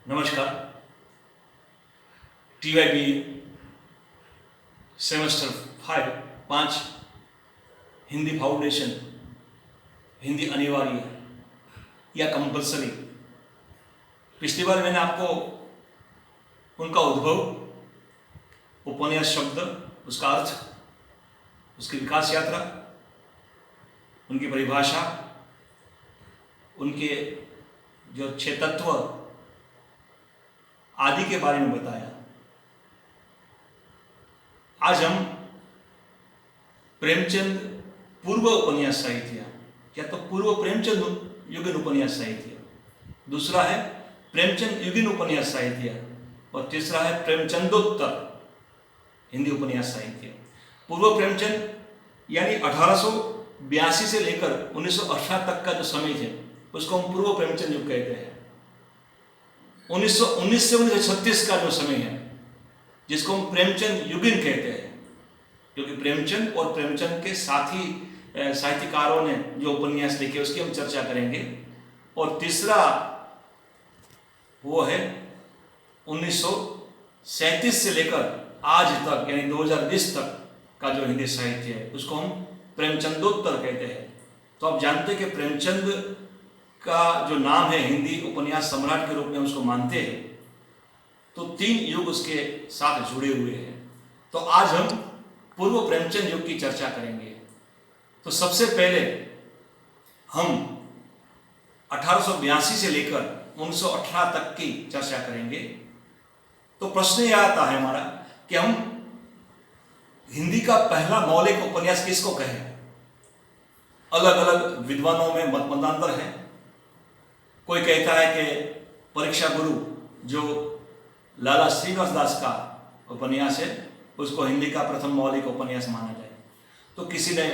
नमस्कार। TYB semester 5 Hindi foundation, Hindi अनिवार्य या कंपलसरी। पिछली बार मैंने आपको उनका उद्भव, उपन्यास शब्द, उसका अर्थ, उसकी विकास यात्रा, उनकी परिभाषा, उनके जो 6 तत्व आदि के बारे में बताया। आज हम प्रेमचंद पूर्व उपन्यास साहित्य, या तो पूर्व प्रेमचंद युगीन उपन्यास साहित्य, दूसरा है प्रेमचंद युगीन उपन्यास साहित्य और तीसरा है प्रेमचंदोत्तर हिंदी उपन्यास साहित्य। पूर्व प्रेमचंद यानी 1882 से लेकर 1918 तक का जो समय है उसको हम पूर्व प्रेमचंद युग कहते हैं। 1919 से 1936 का जो समय है जिसको हम प्रेमचंद युगीन कहते हैं, क्योंकि प्रेमचंद और प्रेमचंद के साथी साहित्यकारों ने जो उपन्यास लिखे उसकी हम चर्चा करेंगे। और तीसरा वो है 1937 से लेकर आज तक यानी 2020 तक का जो हिंदी साहित्य है उसको हम प्रेमचंदोत्तर कहते हैं। तो आप जानते हैं कि प्रेमचंद का जो नाम है हिंदी उपन्यास सम्राट के रूप में उसको मानते हैं, तो 3 युग उसके साथ जुड़े हुए हैं। तो आज हम पूर्व प्रेमचंद युग की चर्चा करेंगे। तो सबसे पहले हम 1882 से लेकर 1918 तक की चर्चा करेंगे। तो प्रश्न यह आता है हमारा कि हम हिंदी का पहला मौलिक उपन्यास किसको कहें। अलग अलग विद्वानों में मतमतांतर है। कोई कहता है कि परीक्षा गुरु जो लाला श्रीनिवास दास का उपन्यास है उसको हिंदी का प्रथम मौलिक उपन्यास माना जाए। तो किसी ने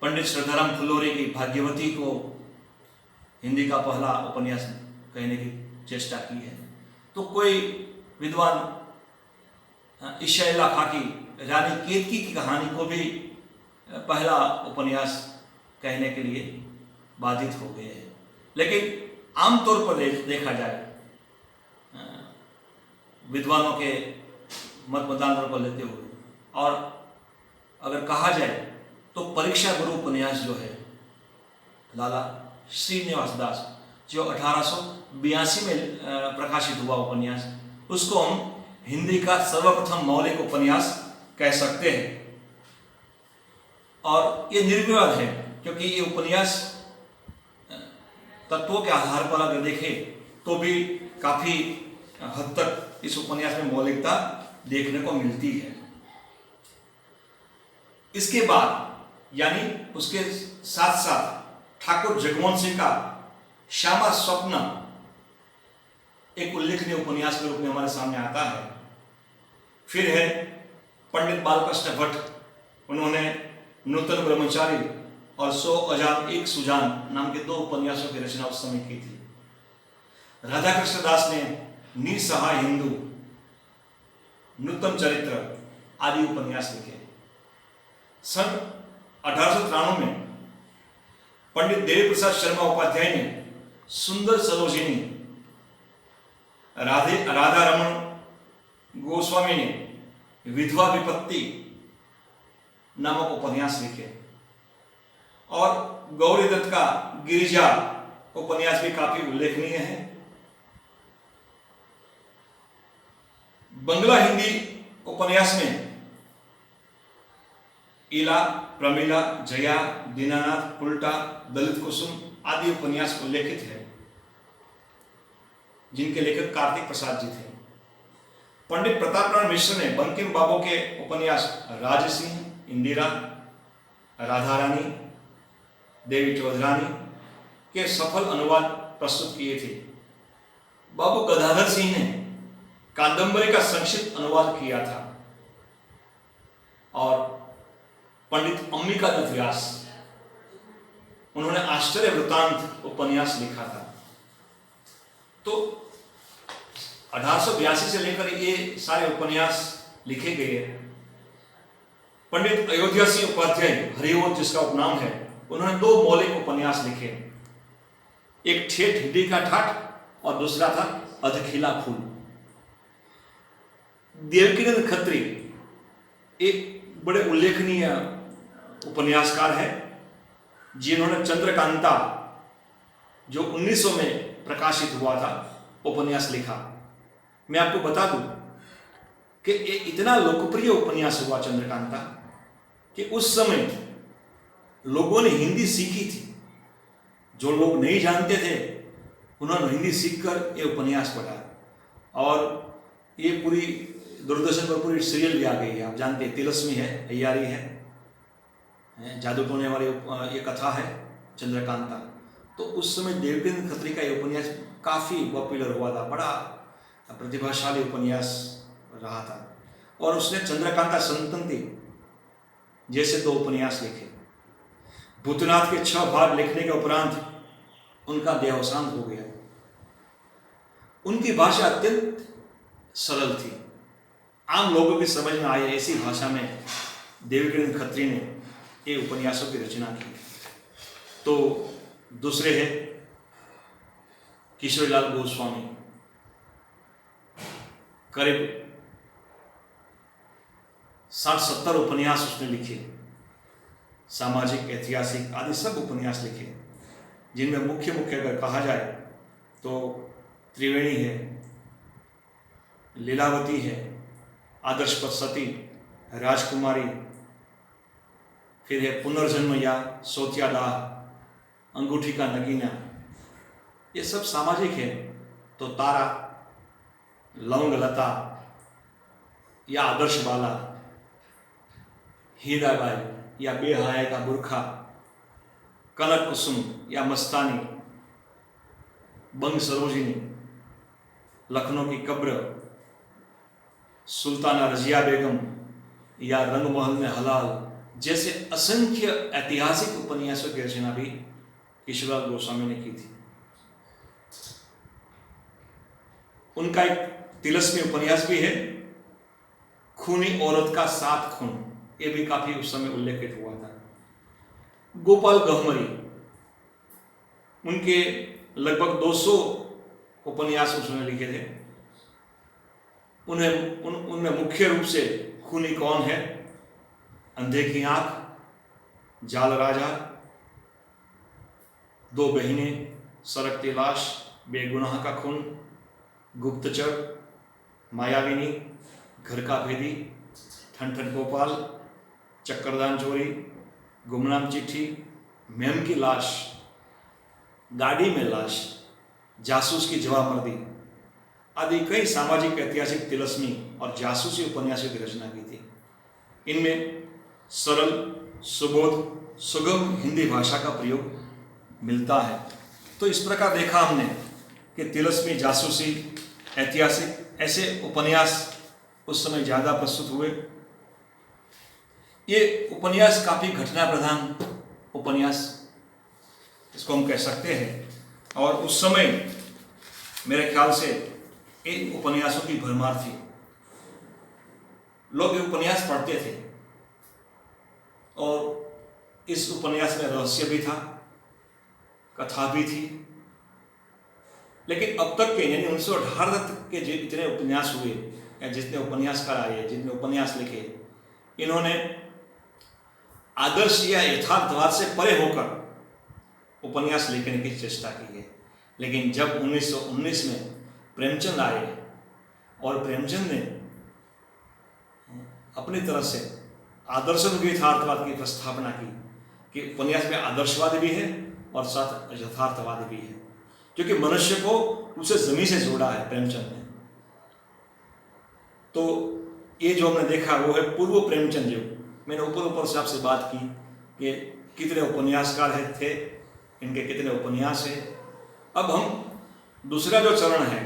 पंडित श्रद्धाराम फुल्लोरी की भाग्यवती को हिंदी का पहला उपन्यास कहने की चेष्टा की है। तो कोई विद्वान ईशाइला खाकी रानी केतकी की कहानी को भी पहला उपन्यास कहने के लिए बाधित हो गए हैं। लेकिन आमतौर पर देखा जाए विद्वानों के मतमतांतर को लेते हुए, और अगर कहा जाए तो परीक्षा गुरु उपन्यास जो है लाला श्रीनिवास दास जो 1882 में प्रकाशित हुआ उपन्यास, उसको हम हिंदी का सर्वप्रथम मौलिक उपन्यास कह सकते हैं। और ये निर्विवाद है क्योंकि ये उपन्यास तत्वों के आधार पर अगर देखें तो भी काफी हद तक इस उपन्यास में मौलिकता देखने को मिलती है। इसके बाद यानी उसके साथ साथ ठाकुर जगमोहन सिंह का श्यामा स्वप्न एक उल्लेखनीय उपन्यास के रूप में हमारे सामने आता है। फिर है पंडित बालकृष्ण भट्ट, उन्होंने नूतन ब्रह्मचारी और 100 अजान एक सुजान नाम के 2 उपन्यासों की रचना उस समय की थी। राधाकृष्ण दास ने निसहाय हिंदू, नूतन चरित्र आदि उपन्यास लिखे। सन 1893 में पंडित देवी प्रसाद शर्मा उपाध्याय ने सुंदर सरोजिनी, राधा रमन गोस्वामी ने विधवा विपत्ति नामक उपन्यास लिखे। और गौरी दत्त का गिरिजा उपन्यास भी काफी उल्लेखनीय है। बंगला हिंदी उपन्यास में इला, प्रमिला, जया, दीनानाथ, उल्टा, दलित कुसुम आदि उपन्यास उल्लेखित है, जिनके लेखक कार्तिक प्रसाद जी थे। पंडित प्रतापनारायण मिश्र ने बंकिम बाबू के उपन्यास राजसिंह, इंदिरा, राधा रानी, देवी चौधरानी के सफल अनुवाद प्रस्तुत किए थे। बाबू गदाधर सिंह ने कादंबरी का संक्षिप्त अनुवाद किया था। और पंडित अंबिकानाथ व्यास, उन्होंने आश्चर्य वृत्तांत उपन्यास लिखा था। तो 1882 से लेकर ये सारे उपन्यास लिखे गए। पंडित अयोध्या सिंह उपाध्याय, हरिवंश जिसका उपनाम है, उन्होंने 2 मौलिक उपन्यास लिखे। एक ठेठ हिंदी का ठाठ और दूसरा था अधखिला फूल। देवकीनंद खत्री एक बड़े उल्लेखनीय उपन्यासकार है जिन्होंने चंद्रकांता जो 1900 में प्रकाशित हुआ था उपन्यास लिखा। मैं आपको बता दूं कि इतना लोकप्रिय उपन्यास हुआ चंद्रकांता कि उस समय लोगों ने हिंदी सीखी थी। जो लोग नहीं जानते थे उन्होंने हिंदी सीखकर ये उपन्यास पढ़ा और ये पूरी दूरदर्शन पर पूरी सीरियल भी आ गई है। आप जानते हैं तिलस्मी है, अय्यारी है, जादू टोने वाली ये कथा है चंद्रकांता। तो उस समय देवकीनंद खत्री का ये उपन्यास काफ़ी पॉपुलर हुआ था, बड़ा प्रतिभाशाली उपन्यास रहा था। और उसने चंद्रकांता संतति जैसे 2 उपन्यास लिखे। भूतनाथ के 6 भाग लिखने के उपरांत उनका देहावसान हो गया। उनकी भाषा अत्यंत सरल थी, आम लोगों की समझ में आए ऐसी भाषा में देवकीनंद खत्री ने ये उपन्यासों की रचना की। तो दूसरे हैं किशोरीलाल गोस्वामी। करीब 60-70 उपन्यास उसने लिखे, सामाजिक, ऐतिहासिक आदि सब उपन्यास लिखे, जिनमें मुख्य अगर कहा जाए तो त्रिवेणी है, लीलावती है, आदर्शपद सती, राजकुमारी, फिर है पुनर्जन्म या सोत्यादाह, अंगूठी का नगीना, ये सब सामाजिक है। तो तारा, लौंग लता या आदर्श बाला, हीराबाई या बेहया का बुरखा, कनक कुसुम या मस्तानी, बंग सरोजिनी, लखनऊ की कब्र, सुल्ताना रजिया बेगम या रंगमहल में हलाल जैसे असंख्य ऐतिहासिक उपन्यासों की रचना भी किशोरीलाल गोस्वामी ने की थी। उनका एक तिलस्मी उपन्यास भी है, खूनी औरत का 7 खून, ये भी काफी उस समय उल्लेखित हुआ था। गोपाल गहमरी, उनके लगभग 200 उपन्यास उसने लिखे थे। उनमें मुख्य रूप से खूनी कौन है, अंधे की आंख, जाल राजा, 2 बहनें, सरकती लाश, बेगुनाह का खून, गुप्तचर, मायाविनी, घर का भेदी, ठन ठन गोपाल, चक्करदान चोरी, गुमनाम चिट्ठी, मेम की लाश, गाड़ी में लाश, जासूस की जवाबमर्दी आदि कई सामाजिक, ऐतिहासिक, तिलस्मी और जासूसी उपन्यासों की रचना की थी। इनमें सरल, सुबोध, सुगम हिंदी भाषा का प्रयोग मिलता है। तो इस प्रकार देखा हमने कि तिलस्मी, जासूसी, ऐतिहासिक ऐसे उपन्यास उस समय ज़्यादा प्रस्तुत हुए। ये उपन्यास काफ़ी घटना प्रधान उपन्यास इसको हम कह सकते हैं। और उस समय मेरे ख्याल से इन उपन्यासों की भरमार थी। लोग ये उपन्यास पढ़ते थे और इस उपन्यास में रहस्य भी था, कथा भी थी। लेकिन अब तक के यानी 1918 तक के जितने उपन्यास हुए या जितने उपन्यासकार आए, जितने उपन्यास लिखे, इन्होंने आदर्श या यथार्थवाद से परे होकर उपन्यास लिखने की चेष्टा की है। लेकिन जब 1919 में प्रेमचंद आए और प्रेमचंद ने अपनी तरफ से आदर्शवाद यथार्थवाद की प्रस्तावना की कि उपन्यास में आदर्शवाद भी है और साथ यथार्थवाद भी है, क्योंकि मनुष्य को उसे जमीन से जोड़ा है प्रेमचंद ने। तो ये जो हमने देखा वो है पूर्व प्रेमचंद युग। मैंने ऊपर से आपसे बात की कि कितने उपन्यासकार थे, इनके कितने उपन्यास हैं। अब हम दूसरा जो चरण है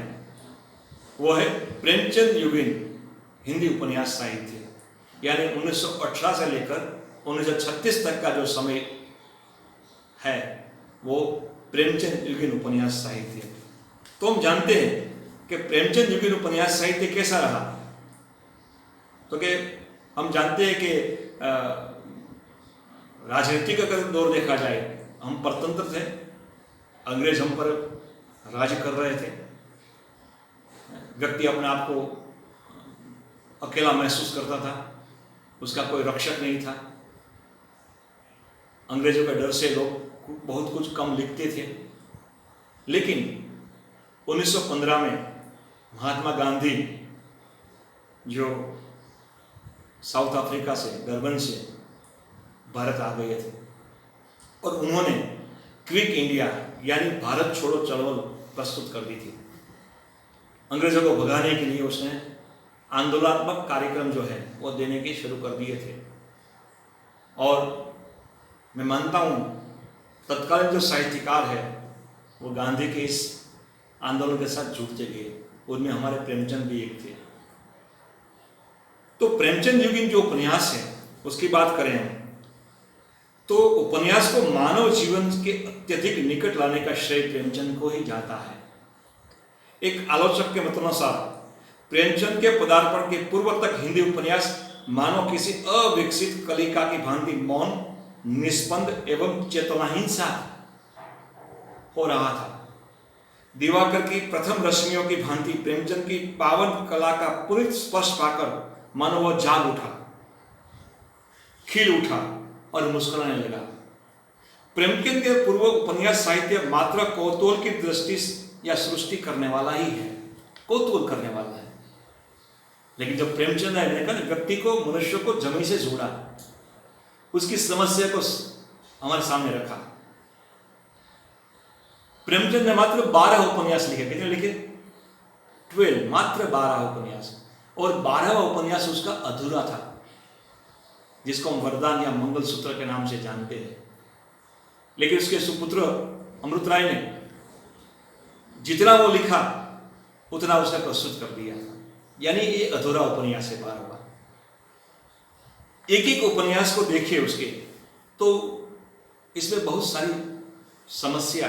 वो है प्रेमचंद युगीन हिंदी उपन्यास साहित्य, यानी 1918 से लेकर 1936 तक का जो समय है वो प्रेमचंद युगीन उपन्यास साहित्य। तो हम जानते हैं कि प्रेमचंद युगीन उपन्यास साहित्य कैसा रहा। तो कि हम जानते हैं कि राजनीतिक अगर दौर देखा जाए, हम परतंत्र थे, अंग्रेज हम पर राज कर रहे थे, व्यक्ति अपने आप को अकेला महसूस करता था, उसका कोई रक्षक नहीं था। अंग्रेजों के डर से लोग बहुत कुछ कम लिखते थे। लेकिन 1915 में महात्मा गांधी जो साउथ अफ्रीका से, डरबन से भारत आ गए थे और उन्होंने क्विक इंडिया यानी भारत छोड़ो चळवळ प्रस्तुत कर दी थी। अंग्रेजों को भगाने के लिए उसने आंदोलनात्मक कार्यक्रम जो है वो देने के शुरू कर दिए थे। और मैं मानता हूँ तत्कालीन जो साहित्यकार है वो गांधी के इस आंदोलन के साथ जुड़ते गए। उनमें हमारे प्रेमचंद भी एक थे। तो प्रेमचंद युगीन जो उपन्यास है उसकी बात करें हम, तो उपन्यास को मानव जीवन के अत्यधिक निकट लाने का श्रेय प्रेमचंद को ही जाता है। एक आलोचक के मतानुसार प्रेमचंद के पदार्पण के पूर्व तक हिंदी उपन्यास मानव किसी अविकसित कलिका की भांति मौन, निस्पंद एवं चेतनाहीन सा हो रहा था। दिवाकर की प्रथम रश्मियों की भांति प्रेमचंद की पावन कला का पूरी स्पर्श पाकर मानो वह जाग उठा, खिल उठा और मुस्कुराने लगा। प्रेमचंद के पूर्व उपन्यास साहित्य मात्र कौतूहल की दृष्टि या सृष्टि करने वाला ही है, कौतूहल करने वाला है। लेकिन जब प्रेमचंद ने देखा व्यक्ति को, मनुष्य को जमीन से जोड़ा, उसकी समस्या को हमारे सामने रखा। प्रेमचंद ने मात्र 12 उपन्यास लिखे। कितने लिखे? 12, मात्र 12 उपन्यास। और 12वां उपन्यास उसका अधूरा था, जिसको हम वरदान या मंगलसूत्र के नाम से जानते हैं। लेकिन उसके सुपुत्र अमृत राय ने जितना वो लिखा उतना उसने प्रस्तुत कर दिया। यानी ये अधूरा उपन्यास है 12वां। एक एक उपन्यास को देखिए उसके, तो इसमें बहुत सारी समस्या,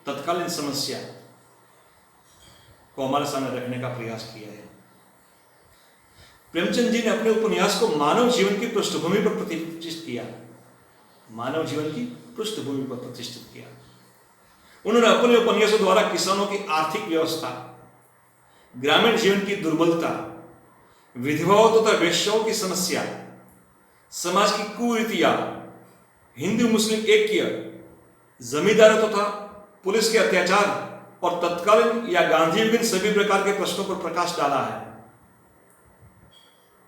तत्कालीन समस्या को हमारे सामने रखने का प्रयास किया है। प्रेमचंद जी ने अपने उपन्यास को मानव जीवन की पृष्ठभूमि पर प्रतिष्ठित किया। मानव जीवन की पृष्ठभूमि पर प्रतिष्ठित किया। उन्होंने अपने उपन्यासों द्वारा किसानों की आर्थिक व्यवस्था, ग्रामीण जीवन की दुर्बलता, विधवाओं तथा वेश्याओं की समस्या, समाज की कुरीतियां, हिंदू मुस्लिम ऐक्य, जमींदारों तथा पुलिस के अत्याचार और तत्कालीन या गांधीयुगीन सभी प्रकार के प्रश्नों पर प्रकाश डाला है।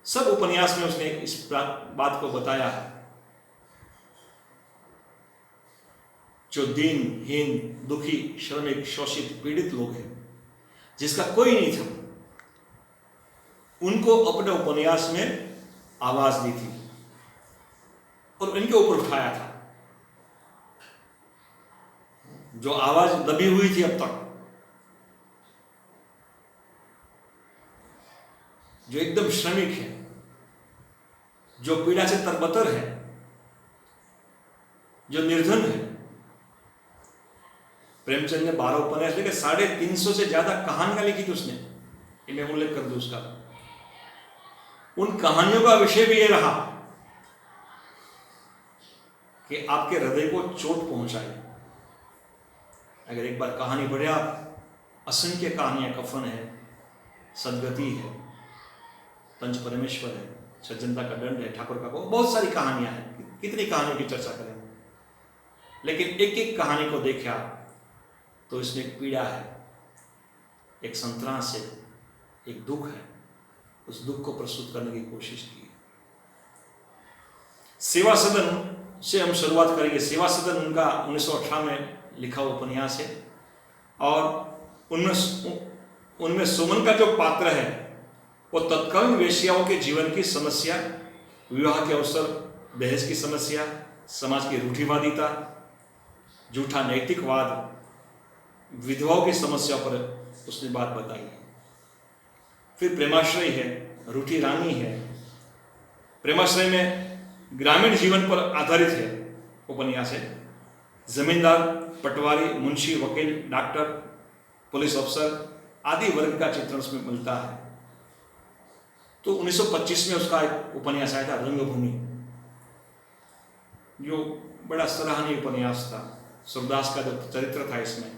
सब उपन्यास में उसने इस बात को बताया है। जो दीनहीन, दुखी, श्रमिक, शोषित, पीड़ित लोग हैं, जिसका कोई नहीं था, उनको अपने उपन्यास में आवाज दी थी और इनके ऊपर उठाया था। जो आवाज दबी हुई थी अब तक, जो एकदम श्रमिक है, जो पीड़ा से तरबतर है, जो निर्धन है। प्रेमचंद ने 12 उपन्यास लिखे, 350 से ज्यादा कहानियां लिखी थी उसने। ये मैं उल्लेख कर दूं उसका। उन कहानियों का विषय भी ये रहा कि आपके हृदय को चोट पहुंचाए। अगर एक बार कहानी पढ़े आप, असंख्य कहानियां, कफन है, सदगति है, पंच परमेश्वर है, सज्जनता का दंड है, ठाकुर का को, बहुत सारी कहानियां हैं। कितनी कहानियों की चर्चा करें, लेकिन एक एक कहानी को देखा तो इसमें एक पीड़ा है, एक संतरास है, एक दुख है। उस दुख को प्रस्तुत करने की कोशिश की। सेवा सदन से हम शुरुआत करेंगे। सेवा सदन उनका 1918 में लिखा उपन्यास है और उनमें सुमन का जो पात्र है वो तत्कालीन वेश्याओं के जीवन की समस्या, विवाह के अवसर, दहेज की समस्या, समाज की रूढ़िवादिता, झूठा नैतिकवाद, विधवाओं की समस्या पर उसने बात बताई। फिर प्रेमाश्रय है, रूठी रानी है। प्रेमाश्रय में ग्रामीण जीवन पर आधारित है उपन्यास है। जमींदार, पटवारी, मुंशी, वकील, डॉक्टर, पुलिस अफसर आदि वर्ग का चित्रण उसमें मिलता है। तो 1925 में उसका एक उपन्यास आया था, रंगभूमि, जो बड़ा सराहनीय उपन्यास था। सूरदास का जो चरित्र था इसमें,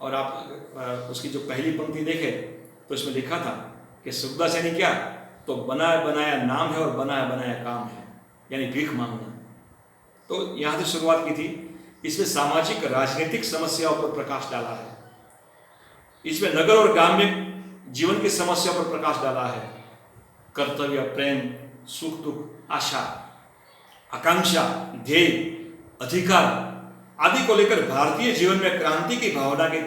और आप उसकी जो पहली पंक्ति देखें तो इसमें लिखा था कि सुखदास यानी क्या, तो बनाया बनाया नाम है और बनाया बनाया काम है, यानी भीख मांगना। तो यहाँ से शुरुआत की थी। इसमें सामाजिक राजनीतिक समस्याओं पर प्रकाश डाला है, इसमें नगर और ग्राम्य जीवन की समस्या पर प्रकाश डाला है। कर्तव्य, प्रेम, सुख दुख, आशा, आकांक्षा, ध्येय, अधिकार आदि को लेकर भारतीय जीवन में क्रांति की भावना के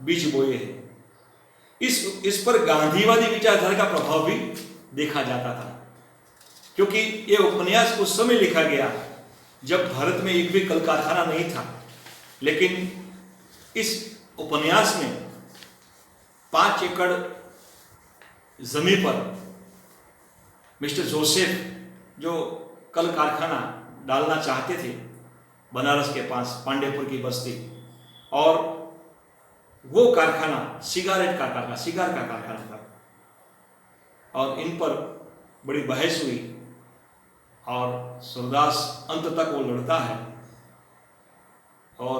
बीज बोए हैं। इस पर गांधीवादी विचारधारा का प्रभाव भी देखा जाता था, क्योंकि ये उपन्यास उस समय लिखा गया जब भारत में एक भी कल कारखाना नहीं था। लेकिन इस उपन्यास में 5 एकड़ जमीन पर मिस्टर जोसेफ, जो कल कारखाना डालना चाहते थे बनारस के पास पांडेपुर की बस्ती, और वो कारखाना सिगार का कारखाना था, और इन पर बड़ी बहस हुई और सूरदास अंत तक वो लड़ता है और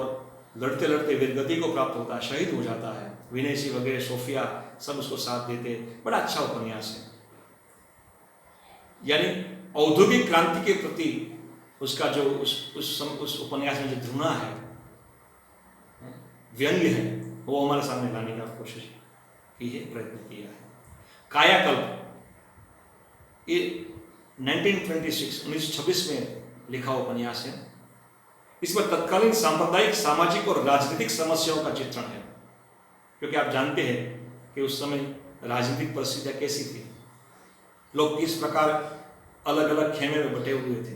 लड़ते लड़ते वीरगति को प्राप्त होता है, शहीद हो जाता है। विनय सिंह वगैरह, सोफिया सब उसको साथ देते। बड़ा अच्छा उपन्यास है। यानी औद्योगिक क्रांति के प्रति उसका जो उस उपन्यास में जो धुना है, व्यंग्य है, वो हमारे सामने लाने का कोशिश की है, प्रयत्न किया है। कायाकल्प ये 1926 में लिखा उपन्यास है। इसमें तत्कालीन सांप्रदायिक, सामाजिक और राजनीतिक समस्याओं का चित्रण है, क्योंकि आप जानते हैं कि उस समय राजनीतिक परिस्थितियां कैसी थी, लोग किस प्रकार अलग अलग खेमे में बटे हुए थे।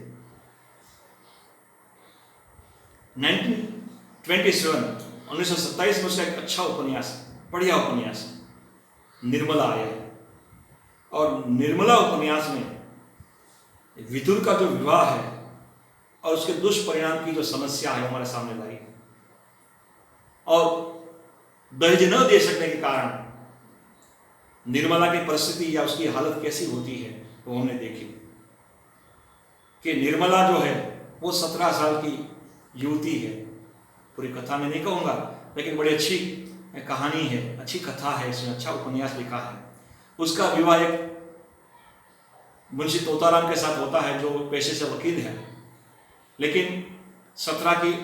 1927 में उसका एक अच्छा उपन्यास, बढ़िया उपन्यास निर्मला आया है, और निर्मला उपन्यास में विदुर का जो विवाह है और उसके दुष्परिणाम की जो समस्या है हमारे सामने लाई, और दहेज न दे सकने के कारण निर्मला की परिस्थिति या उसकी हालत कैसी होती है वो हमने देखी। कि निर्मला जो है वो 17 साल की युवती है। पूरी कथा में नहीं कहूँगा, लेकिन बड़ी अच्छी कहानी है, अच्छी कथा है, इसमें अच्छा उपन्यास लिखा है। उसका विवाह एक मुंशी तोताराम के साथ होता है, जो पेशे से वकील है, लेकिन 17 की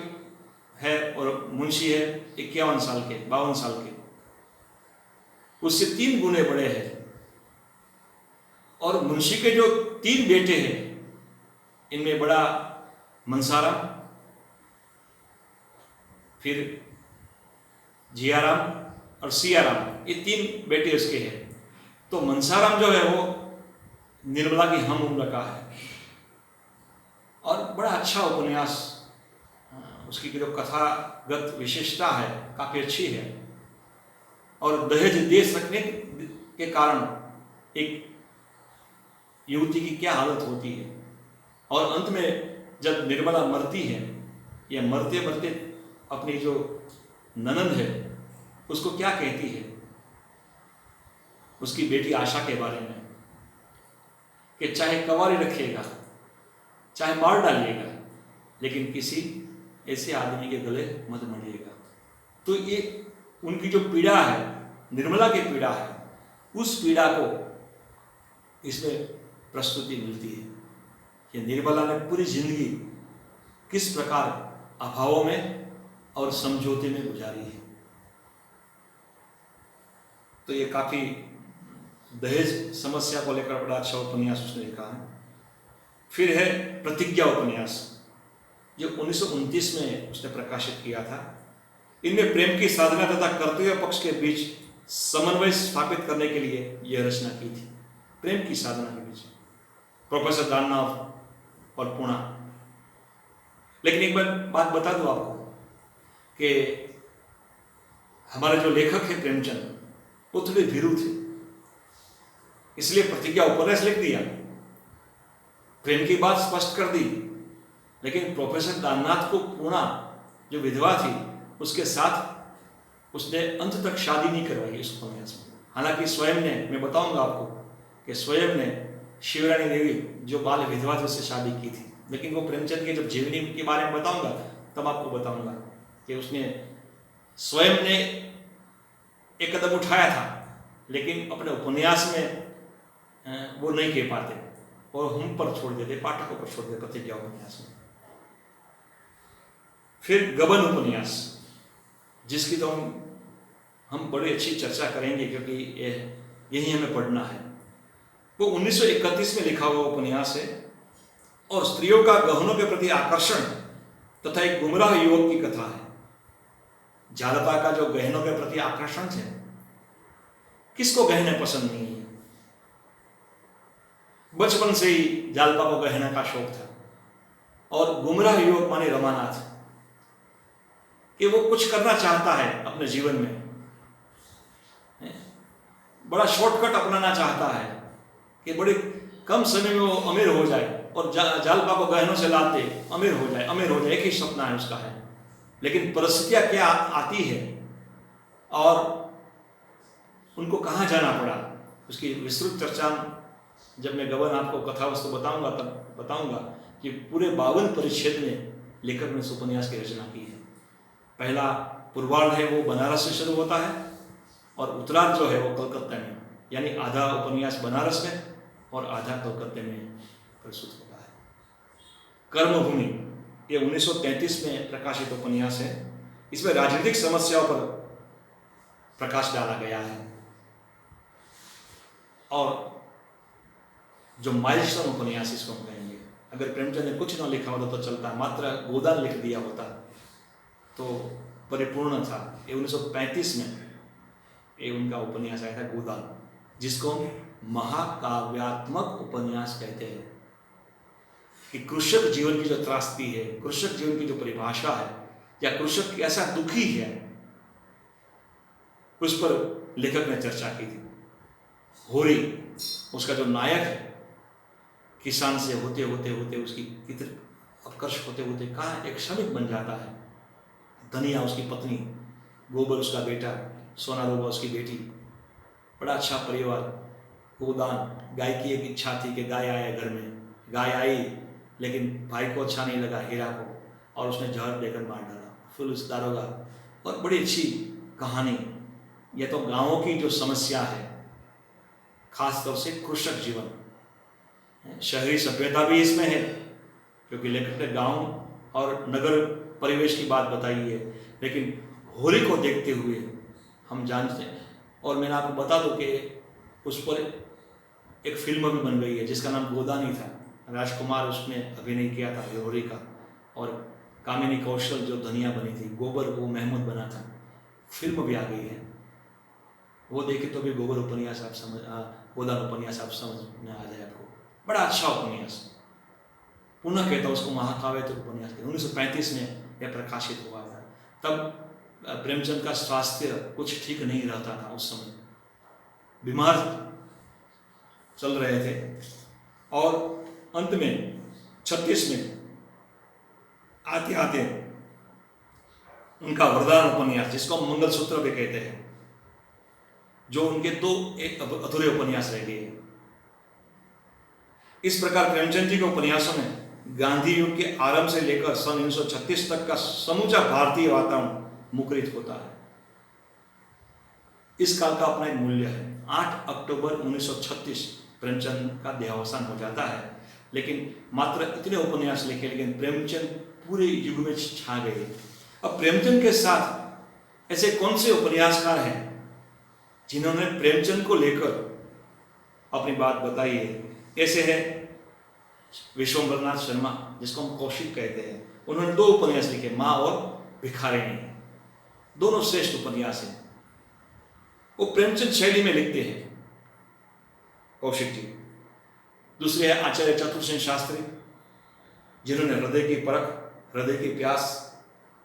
है और मुंशी है 51 साल के, 52 साल के, उससे 3 गुने बड़े हैं। और मुंशी के जो 3 बेटे हैं, इनमें बड़ा मनसाराम, फिर जियाराम और सियाराम, ये 3 बेटे उसके हैं। तो मनसाराम जो है वो निर्मला की हम उम्र का है, और बड़ा अच्छा उपन्यास, उसकी जो कथागत विशेषता है काफी अच्छी है। और दहेज दे सकने के कारण एक युवती की क्या हालत होती है, और अंत में जब निर्मला मरती है, या मरते मरते अपनी जो ननंद है उसको क्या कहती है उसकी बेटी आशा के बारे में, कि चाहे कवारी रखिएगा, चाहे मार डालिएगा, लेकिन किसी ऐसे आदमी के गले मत मरिएगा। तो ये उनकी जो पीड़ा है, निर्मला की पीड़ा है, उस पीड़ा को इसमें प्रस्तुति मिलती है कि निर्मला ने पूरी जिंदगी किस प्रकार अभावों में और समझौते में गुजारी है। तो ये काफी दहेज समस्या को लेकर बड़ा अच्छा उपन्यास उसने लिखा है। फिर है प्रतिज्ञा उपन्यास, जो 1929 में उसने प्रकाशित किया था। इनमें प्रेम की साधना तथा कर्तव्य पक्ष के बीच समन्वय स्थापित करने के लिए यह रचना की थी। प्रेम की साधना के बीच प्रोफेसर दाननाथ और पूना। लेकिन एक बात बता दूं आपको कि हमारे जो लेखक है प्रेमचंद, वो थोड़े भीरू थे, इसलिए प्रतिज्ञा उपन्यास लिख दिया, प्रेम की बात स्पष्ट कर दी, लेकिन प्रोफेसर दाननाथ को पूना जो विधवा थी उसके साथ उसने अंत तक शादी नहीं करवाई इस उपन्यास में। हालांकि स्वयं ने, मैं बताऊंगा आपको कि स्वयं ने शिवरानी देवी जो बाल विधवा थी उससे शादी की थी, लेकिन वो प्रेमचंद के जब जीवनी के बारे में बताऊंगा तब आपको बताऊंगा कि उसने स्वयं ने एक कदम उठाया था लेकिन अपने उपन्यास में वो नहीं कह पाते और हम पर छोड़ देते, पाठकों पर छोड़ देते प्रतिज्ञा उपन्यास में। फिर गबन उपन्यास, जिसकी तो हम बड़ी अच्छी चर्चा करेंगे क्योंकि यही हमें पढ़ना है। वो 1931 में लिखा हुआ उपन्यास है और स्त्रियों का गहनों के प्रति आकर्षण तथा एक गुमराह युवक की कथा है। जालपा का जो गहनों के प्रति आकर्षण है, किसको गहने पसंद नहीं है? बचपन से ही जालपा को गहने का शौक था और गुमराह युवक माने रमानाथ कि वो कुछ करना चाहता है अपने जीवन में, बड़ा शॉर्टकट अपनाना चाहता है कि बड़े कम समय में वो अमीर हो जाए और जालपा को गहनों से लाते अमीर हो जाए, एक ही सपना है उसका है। लेकिन परिस्थितियां क्या आती है और उनको कहाँ जाना पड़ा, उसकी विस्तृत चर्चा जब मैं गबन आपको कथा वस्तु बताऊंगा तब बताऊंगा कि पूरे 52 परिच्छेद में लेखक ने इस उपन्यास की रचना की है। पहला पूर्वार्ध है वो बनारस से शुरू होता है और उत्तरार्ध जो है वो कलकत्ता में, यानी आधा उपन्यास बनारस में और आधा कलकत्ते में प्रस्तुत होता है। कर्मभूमि ये 1933 में प्रकाशित उपन्यास है। इसमें राजनीतिक समस्याओं पर प्रकाश डाला गया है और जो माइलस्टोन उपन्यास इसको हम कहेंगे। अगर प्रेमचंद ने कुछ न लिखा होता तो चलता, मात्र गोदान लिख दिया होता तो परिपूर्ण था। ये 1935 में ये उनका उपन्यास आया था गोदान, जिसको महाकाव्यात्मक उपन्यास कहते हैं कि कृषक जीवन की जो त्रासदी है, कृषक जीवन की जो परिभाषा है या कृषक कैसा दुखी है, उस पर लेखक ने चर्चा की थी। होरी उसका जो नायक है, किसान से होते होते होते उसकी कितने उत्कर्ष होते होते कहाँ एक श्रमिक बन जाता है। धनिया उसकी पत्नी, गोबर उसका बेटा, सोनारूबा उसकी बेटी, बड़ा अच्छा परिवार। गोदान, गाय की एक इच्छा थी कि गाय आए घर में, गाय आई लेकिन भाई को अच्छा नहीं लगा हीरा को और उसने जहर देकर मार डाला। फिर उस दारोगा, और बड़ी अच्छी कहानी। यह तो गांवों की जो समस्या है, खास तौर से कृषक जीवन, शहरी सभ्यता भी इसमें है क्योंकि लेखक ने गांव और नगर परिवेश की बात बताई है, लेकिन होरी को देखते हुए हम जानते हैं। और मैंने आपको बता दूं कि उस पर एक फिल्म भी बन गई है जिसका नाम गोदानी था। राजकुमार उसमें अभिनय किया था होरी का, और कामिनी कौशल जो धनिया बनी थी, गोबर वो महमूद बना था। फिल्म भी आ गई है, वो देखे तो भी गोबर उपन्यास आप समझ, गोदान उपन्यास आप समझ में आ जाए आपको। बड़ा अच्छा उपन्यास, पुनः कहता हूँ उसको महाकाव्य तो उपन्यास। 1935 में यह प्रकाशित हुआ था। तब प्रेमचंद का स्वास्थ्य कुछ ठीक नहीं रहता था, उस समय बीमार चल रहे थे और अंत में 36 में आते आते उनका वरदान उपन्यास, जिसको हम मंगलसूत्र भी कहते हैं, जो उनके दो एक अधूरे उपन्यास रह गए। इस प्रकार प्रेमचंद जी के उपन्यासों में गांधी युग के आरंभ से लेकर सन 1936 तक का समूचा भारतीय वातावरण मुखरित होता है। इस काल का अपना एक मूल्य है। 8 अक्टूबर 1936 प्रेमचंद का देहावसान हो जाता है, लेकिन मात्र इतने उपन्यास लिखे, लेकिन प्रेमचंद पूरे युग में छा गए। अब प्रेमचंद के साथ ऐसे कौन से उपन्यासकार हैं जिन्होंने प्रेमचंद को लेकर अपनी बात बताई है? ऐसे है विश्वम्भरनाथ शर्मा, जिसको हम कौशिक कहते हैं। उन्होंने 2 उपन्यास लिखे, माँ और भिखारिणी। दोनों श्रेष्ठ उपन्यास हैं। वो प्रेमचंद शैली में लिखते हैं कौशिक जी। दूसरे है आचार्य चतुरसेन शास्त्री, जिन्होंने हृदय की परख, हृदय की प्यास,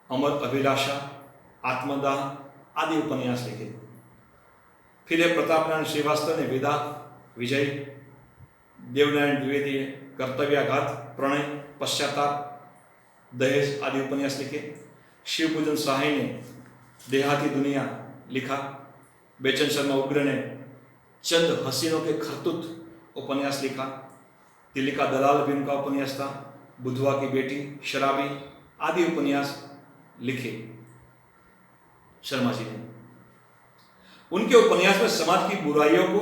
अमर अभिलाषा, आत्मदाह आदि उपन्यास लिखे। फिर है प्रताप नारायण श्रीवास्तव ने विदा, विजय, देवनारायण द्विवेदी ने कर्तव्याघात, प्रणय, पश्चाताप, दहेज आदि उपन्यास लिखे। शिवपूजन साही ने देहाती दुनिया लिखा। बेचन शर्मा उग्र ने चंद हसीनों के खरतुत उपन्यास लिखा। दिल्ली का दलाल भी उनका उपन्यास था। बुधवा की बेटी, शराबी आदि उपन्यास लिखे शर्मा जी ने। उनके उपन्यास में समाज की बुराइयों को,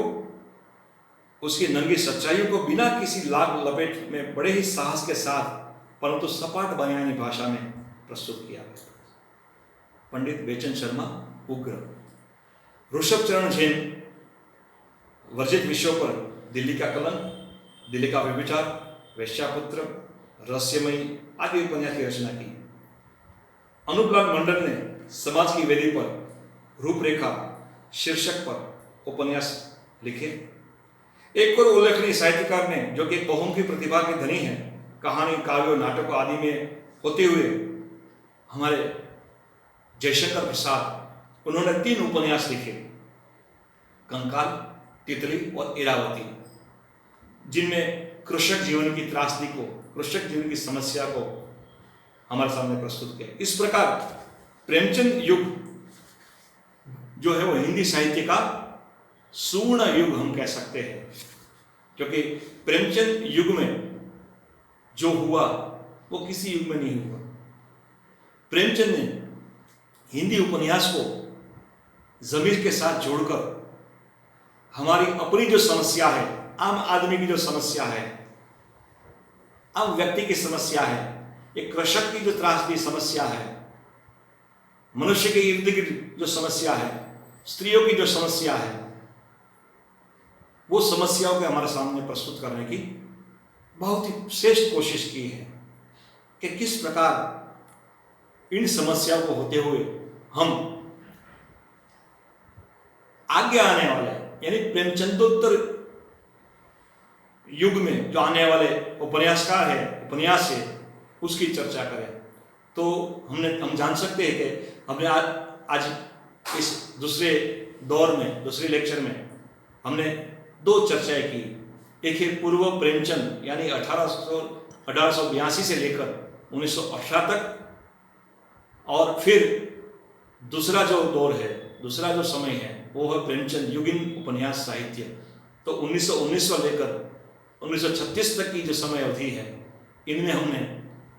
उसकी नंगी सच्चाइयों को बिना किसी लाग लपेट में बड़े ही साहस के साथ परंतु सपाट बयानी भाषा में प्रस्तुत किया गया। पंडित बेचन शर्मा उग्र, ऋषभ चरण जैन वर्जित विषयों पर दिल्ली का कलंक, दिल्ली का व्यभिचार, वेश्यापुत्र, रहस्यमयी आदि उपन्यास की रचना की। अनूपलाल मंडल ने समाज की वेदी पर रूपरेखा शीर्षक पर उपन्यास लिखे। एक और उल्लेखनीय साहित्यकार ने, जो कि बहुमुखी प्रतिभा के धनी हैं, कहानी, काव्य, नाटकों आदि में होते हुए हमारे जयशंकर प्रसाद, उन्होंने 3 उपन्यास लिखे, कंकाल, तितली और इरावती, जिनमें कृषक जीवन की त्रासदी को, कृषक जीवन की समस्या को हमारे सामने प्रस्तुत किया। इस प्रकार प्रेमचंद युग जो है वो हिंदी साहित्य का सुवर्ण युग हम कह सकते हैं, क्योंकि प्रेमचंद युग में जो हुआ वो किसी युग में नहीं हुआ। प्रेमचंद ने हिंदी उपन्यास को जमीर के साथ जोड़कर हमारी अपनी जो समस्या है, आम आदमी की जो समस्या है, आम व्यक्ति की समस्या है, एक कृषक की जो त्रासदी समस्या है, मनुष्य के इर्द गिर्द जो समस्या है, स्त्रियों की जो समस्या है, वो समस्याओं को हमारे सामने प्रस्तुत करने की बहुत ही श्रेष्ठ कोशिश की है कि किस प्रकार इन समस्याओं को होते हुए हम आगे आने वाले, यानी प्रेमचंदोत्तर युग में जो आने वाले उपन्यासकार है, उपन्यास है, उसकी चर्चा करें। तो हम जान सकते हैं कि हमने आज इस दूसरे दौर में, दूसरे लेक्चर में हमने 2 चर्चाएं की। एक है पूर्व प्रेमचंद, यानी 1882 से लेकर 1918 तक, और फिर दूसरा जो दौर है, दूसरा जो समय है, वो है प्रेमचंद युगीन उपन्यास साहित्य। तो 1919 से लेकर 1936 तक की जो समय अवधि है, इनमें हमने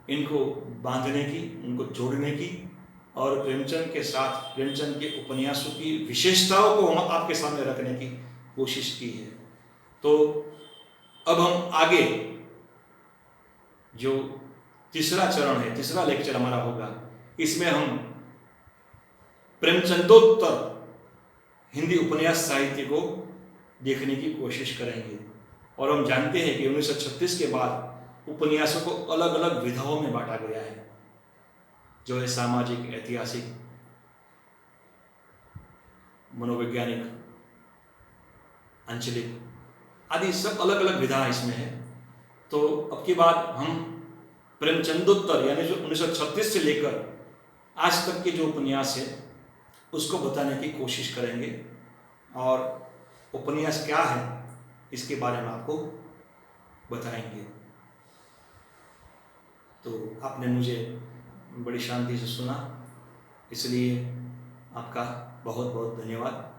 इनको बांधने की, उनको जोड़ने की और प्रेमचंद के साथ प्रेमचंद के उपन्यासों की विशेषताओं को हम आपके सामने रखने की कोशिश की है। तो अब हम आगे जो तीसरा चरण है, तीसरा लेक्चर हमारा होगा, इसमें हम प्रेमचंदोत्तर हिंदी उपन्यास साहित्य को देखने की कोशिश करेंगे। और हम जानते हैं कि 1936 के बाद उपन्यासों को अलग अलग विधाओं में बांटा गया है, जो है सामाजिक, ऐतिहासिक, मनोवैज्ञानिक, आंचलिक आदि सब अलग अलग विधा इसमें है। तो अब की बात हम प्रेमचंदोत्तर यानी जो 1936 से लेकर आज तक के जो उपन्यास है उसको बताने की कोशिश करेंगे, और उपन्यास क्या है इसके बारे में आपको बताएंगे। तो आपने मुझे बड़ी शांति से सुना, इसलिए आपका बहुत बहुत धन्यवाद।